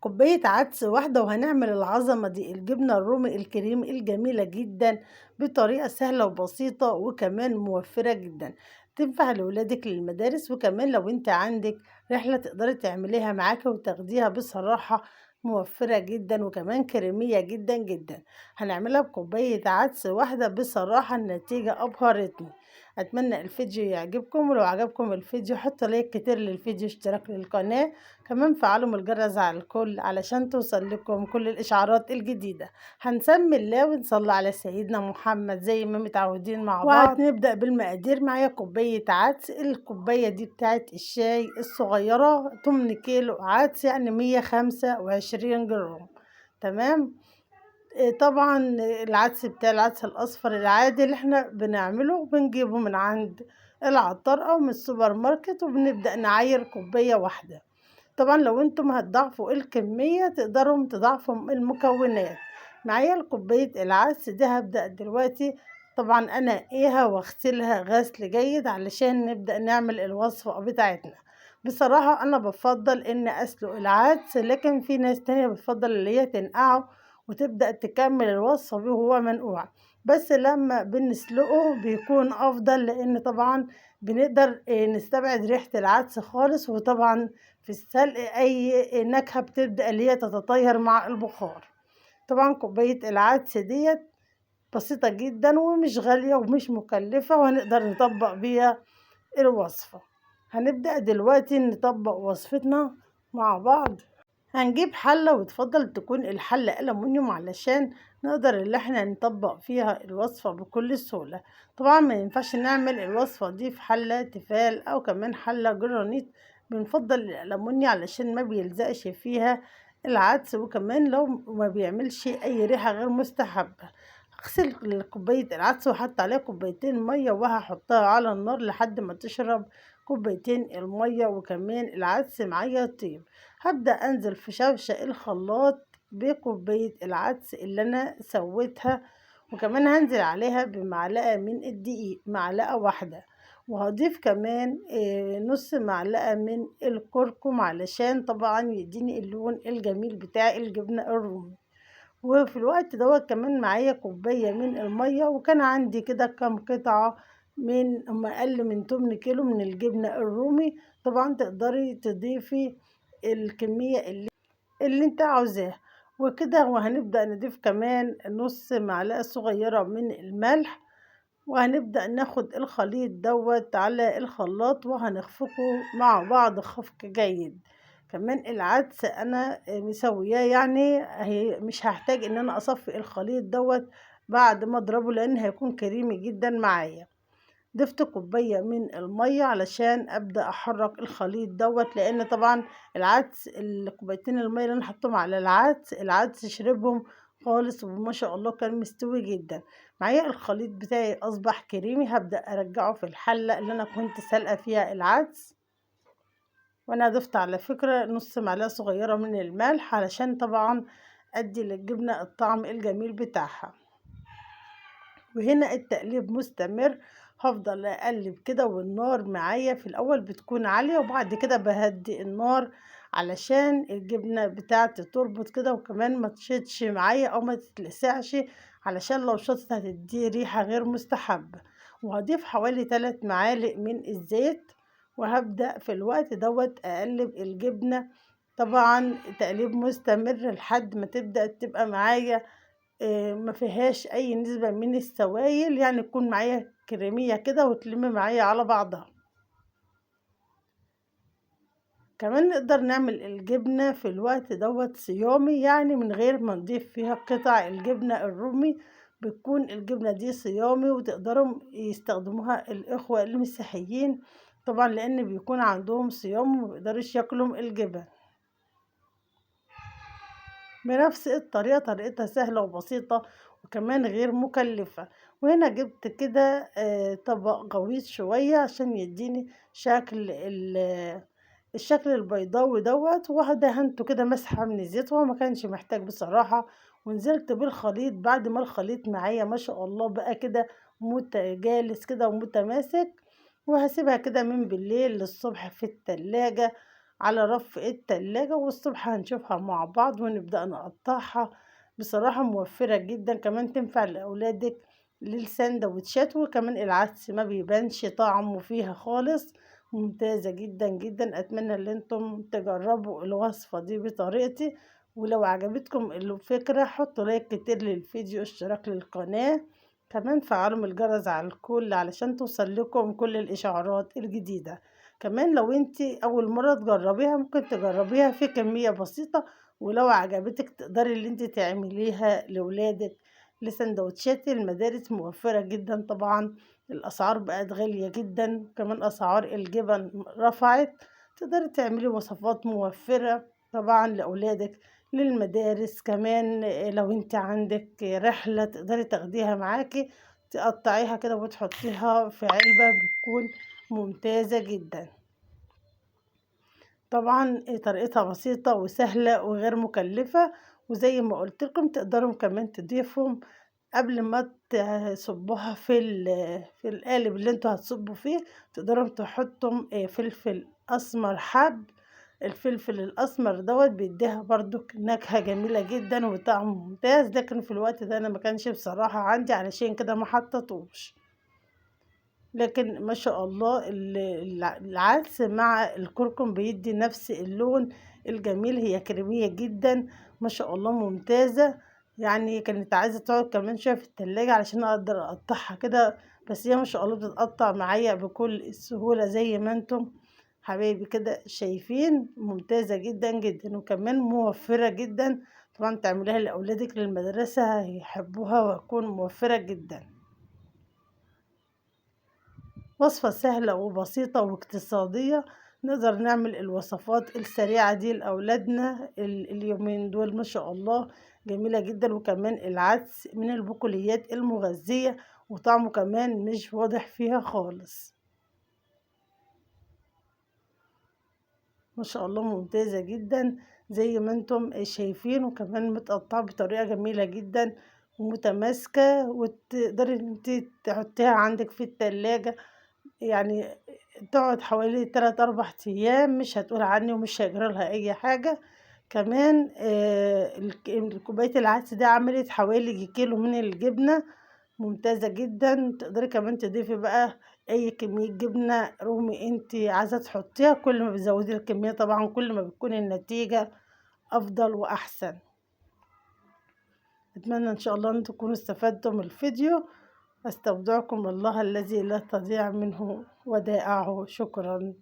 كوباية عدس واحدة وهنعمل العظمة دي الجبنة الرومي الكريم الجميلة جدا بطريقة سهلة وبسيطة وكمان موفرة جدا. تنفع لولادك للمدارس، وكمان لو انت عندك رحلة تقدري تعمليها معاكي وتاخديها بصراحة موفرة جدا وكمان كريمية جدا جدا. هنعملها بكوباية عدس واحدة، بصراحة النتيجة أبهرتني. أتمنى الفيديو يعجبكم، ولو عجبكم الفيديو حطوا لايك كتير للفيديو، اشتراك للقناة، كمان فعلوا الجرس على الكل علشان توصل لكم كل الإشعارات الجديدة. هنسمي الله ونصلي على سيدنا محمد زي ما متعودين مع بعض. وهنبدأ بالمقادير. معايا كوباية عدس، الكوباية دي بتاعت الشاي الصغيرة 8 كيلو عدس، يعني 125 جرام. تمام. طبعا العدس بتاع العدس الأصفر العادي اللي احنا بنعمله بنجيبه من عند العطار أو من السوبر ماركت، وبنبدأ نعاير كوباية واحدة. طبعا لو انتم هتضاعفوا الكمية تقدروا تضاعفوا المكونات. معايا الكوباية العدس دي هبدأ دلوقتي طبعا انقيها واغسلها غسل جيد علشان نبدأ نعمل الوصفة بتاعتنا. بصراحة انا بفضل ان اسلق العدس، لكن في ناس تانية بتفضل اللي هي تنقعه وتبدأ تكمل الوصفة بيه وهو منقوع. بس لما بنسلقه بيكون افضل، لان طبعا بنقدر نستبعد ريحة العدس خالص، وطبعا في السلق اي نكهة بتبدأ اللي هي تتطير مع البخار. طبعا كوباية العدس ديت بسيطة جدا ومش غالية ومش مكلفة، وهنقدر نطبق بيها الوصفة. هنبدأ دلوقتي نطبق وصفتنا مع بعض. هنجيب حلة، وتفضل تكون الحلة ألمونيوم علشان نقدر اللي احنا نطبق فيها الوصفة بكل سهولة. طبعا ما ينفعش نعمل الوصفة دي في حلة تيفال أو كمان حلة جرانيت. بنفضل الألمونيا علشان ما بيلزقش فيها العدس، وكمان لو ما بيعملش أي ريحة غير مستحبة. اغسل كوباية العدس وحط عليها كوبايتين مية، وهحطها على النار لحد ما تشرب كوبايتين المية وكمان العدس معايا طيب. هبدأ أنزل في شوشة الخلاط بكوباية العدس اللي أنا سويتها، وكمان هنزل عليها بمعلقة من الدقيق، معلقة واحدة. وهضيف كمان نص معلقة من الكركم علشان طبعا يديني اللون الجميل بتاع الجبنة الرومي. وفي الوقت دوت كمان معايا كوباية من المية، وكان عندي كده كام قطعة من هم أقل من 8 كيلو من الجبنة الرومي. طبعا تقدري تضيفي الكمية اللي انت عاوزاها وكده. وهنبدأ نضيف كمان نص معلقة صغيرة من الملح، وهنبدأ ناخد الخليط دوت على الخلاط وهنخفقه مع بعض خفق جيد. كمان العدس انا مسوياه، يعني مش هحتاج ان انا اصفي الخليط دوت بعد ما اضربه، لان هيكون كريمي جدا معايا. ضفت كوباية من المية علشان أبدأ أحرك الخليط دوت، لأن طبعا العدس الكوبايتين المية اللي أنا حطهم على العدس شربهم خالص، وما شاء الله كان مستوي جدا. معايا الخليط بتاعي أصبح كريمي، هبدأ أرجعه في الحلة اللي أنا كنت سالقة فيها العدس. وأنا ضفت على فكرة نص معلقة صغيرة من الملح علشان طبعا أدي للجبنة الطعم الجميل بتاعها. وهنا التقليب مستمر، هفضل اقلب كده، والنار معايا في الاول بتكون عالية وبعد كده بهدي النار علشان الجبنة بتاعتي تربط كده، وكمان ما تشدش معايا او ما تتلسعش، علشان لو شطت هتدي ريحة غير مستحبة. وهضيف حوالي 3 معالق من الزيت، وهبدأ في الوقت دوت اقلب الجبنة. طبعا تقليب مستمر لحد ما تبدأ تبقى معايا ما فيهاش اي نسبة من السوائل، يعني تكون معايا كريمية كده وتلم معايا على بعضها. كمان نقدر نعمل الجبنة في الوقت دوت صيامي، يعني من غير ما نضيف فيها قطع الجبنة الرومي. بتكون الجبنة دي صيامي وتقدروا يستخدموها الإخوة المسيحيين، طبعا لأن بيكون عندهم صيام ومبيقدروش ياكلوا الجبن. بنفس الطريقة، طريقتها سهلة وبسيطة وكمان غير مكلفة. وهنا جبت كده طبق غويط شوية عشان يديني شكل الشكل البيضاوي دوت، ودهنته كده مسحة من الزيت، وهو ما كانش محتاج بصراحة. ونزلت بالخليط بعد ما الخليط معايا ما شاء الله بقى كده متجالس كده ومتماسك. وهسيبها كده من بالليل للصبح في التلاجة على رف التلاجة، والصبح هنشوفها مع بعض ونبدأ نقطعها. بصراحة موفرة جدا، كمان تنفع لأولادك للسندوتشات، وكمان العدس ما بيبانش طعمه فيها خالص. ممتازة جدا جدا. أتمنى ان انتم تجربوا الوصفة دي بطريقتي، ولو عجبتكم الفكرة حطوا لايك كتير للفيديو، اشتراك للقناة، كمان فعلوا الجرس على الكل علشان توصل لكم كل الإشعارات الجديدة. كمان لو انتي أول مرة تجربيها ممكن تجربيها في كمية بسيطة، ولو عجبتك تقدري اللي انتي تعمليها لولادك. لسندوتشات المدارس موفرة جدا طبعا، الأسعار بقت غالية جدا، كمان أسعار الجبن رفعت. تقدري تعملي وصفات موفرة طبعا لأولادك للمدارس. كمان لو انت عندك رحلة تقدري تاخديها معاكي، تقطعيها كده وتحطيها في علبة، بتكون ممتازة جدا. طبعا طريقتها بسيطة وسهلة وغير مكلفة، وزي ما قلت لكم تقدروا كمان تضيفهم قبل ما تصبوها في القالب اللي انتوا هتصبوا فيه. تقدروا تحطوا فلفل اسمر حب. الفلفل الاسمر دوت بيديها برضو نكهة جميلة جدا وطعم ممتاز، لكن في الوقت ده انا ما كانش بصراحة عندي، علشان كده ما حطيتوش. لكن ما شاء الله العدس مع الكركم بيدي نفس اللون الجميل، هي كريمية جدا ما شاء الله ممتازة. يعني كانت عايزة تقعد كمان شوية في التلاجة علشان اقدر اقطعها كده، بس هي ما شاء الله بتتقطع معايا بكل السهولة زي ما انتم حبايبي كده شايفين. ممتازة جدا جدا، وكمان موفرة جدا. طبعا تعمليها لأولادك للمدرسة هيحبوها، وهتكون موفرة جدا. وصفة سهلة وبسيطة واقتصادية، نقدر نعمل الوصفات السريعة دي لأولادنا اليومين دول ما شاء الله جميلة جدا. وكمان العدس من البقوليات المغذية، وطعمه كمان مش واضح فيها خالص ما شاء الله ممتازة جدا زي ما انتم شايفين. وكمان متقطعة بطريقة جميلة جدا ومتماسكة، وتقدري انت تحطيها عندك في التلاجة، يعني تقعد حوالي 3 4 أيام، مش هتقول عني ومش هيجرى لها أي حاجة. كمان كوباية العدس ده عملت حوالي كيلو من الجبنة، ممتازة جدا. تقدري كمان تضيفي بقى أي كمية جبنة رومي انت عايزة تحطيها، كل ما بتزودي الكمية طبعا كل ما بتكون النتيجة أفضل وأحسن. أتمنى إن شاء الله أن تكونوا استفدتم من الفيديو. أستودعكم الله الذي لا تضيع منه ودائعه. شكرا.